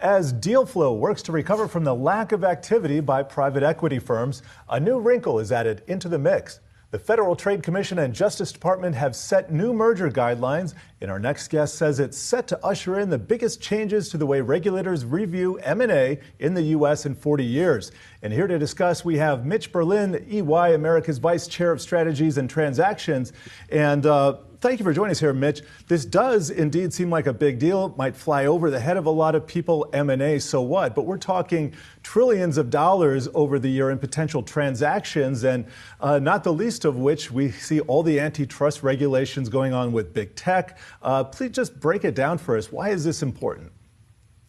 As deal flow works to recover from the lack of activity by private equity firms, a new wrinkle is added into the mix. The Federal Trade Commission and Justice Department have set new merger guidelines, and our next guest says it's set to usher in the biggest changes to the way regulators review M&A in the U.S. in 40 years. And here to discuss, we have Mitch Berlin, EY America's Vice Chair of Strategies and Transactions. And thank you for joining us here, Mitch. This does indeed seem like a big deal. It might fly over the head of a lot of people. M&A, so what? But we're talking trillions of dollars over the year in potential transactions, and not the least of which we see all the antitrust regulations going on with big tech. Please just break it down for us. Why is this important?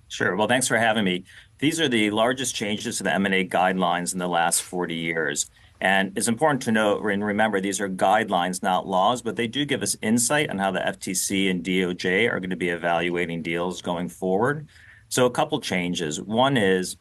Sure. Well, thanks for having me. These are the largest changes to the M&A guidelines in the last 40 years. And it's important to note and remember these are guidelines, not laws, but they do give us insight on how the FTC and DOJ are going to be evaluating deals going forward. So a couple changes. One is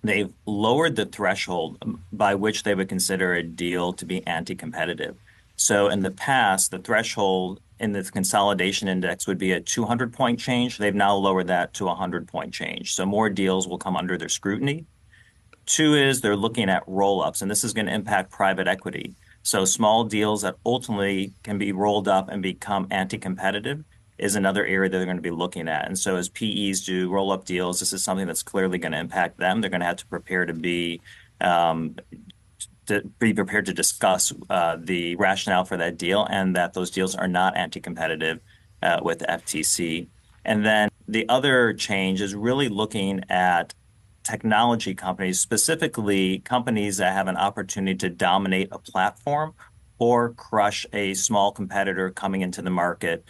they've lowered the threshold by which they would consider a deal to be anti-competitive. So in the past, the threshold in the consolidation index would be a 200-point change. They've now lowered that to a 100-point change. So more deals will come under their scrutiny. Two is they're looking at roll-ups, and this is going to impact private equity. So small deals that ultimately can be rolled up and become anti-competitive is another area that they're going to be looking at. And so as PEs do roll-up deals, this is something that's clearly going to impact them. They're going to have to prepare to be prepared to discuss the rationale for that deal and that those deals are not anti-competitive with the FTC. And then the other change is really looking at technology companies, specifically companies that have an opportunity to dominate a platform or crush a small competitor coming into the market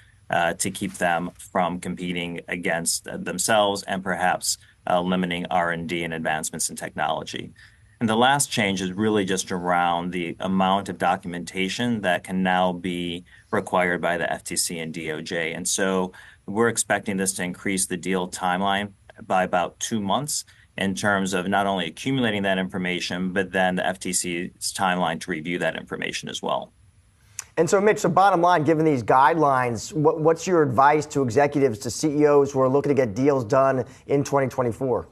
to keep them from competing against themselves and perhaps limiting R&D and advancements in technology. And the last change is really just around the amount of documentation that can now be required by the FTC and DOJ. And so we're expecting this to increase the deal timeline by about 2 months in terms of not only accumulating that information, but then the FTC's timeline to review that information as well. And so, Mitch, so bottom line, given these guidelines, what's your advice to executives, to CEOs who are looking to get deals done in 2024?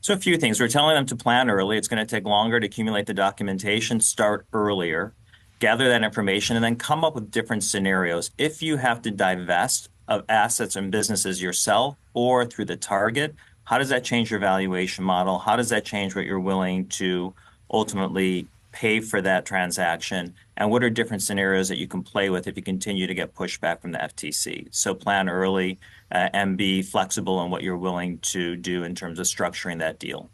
So a few things. We're telling them to plan early. It's going to take longer to accumulate the documentation. Start earlier, gather that information, and then come up with different scenarios. If you have to divest of assets and businesses yourself or through the target, how does that change your valuation model? How does that change what you're willing to ultimately pay for that transaction? And what are different scenarios that you can play with if you continue to get pushback from the FTC? So plan early and be flexible in what you're willing to do in terms of structuring that deal.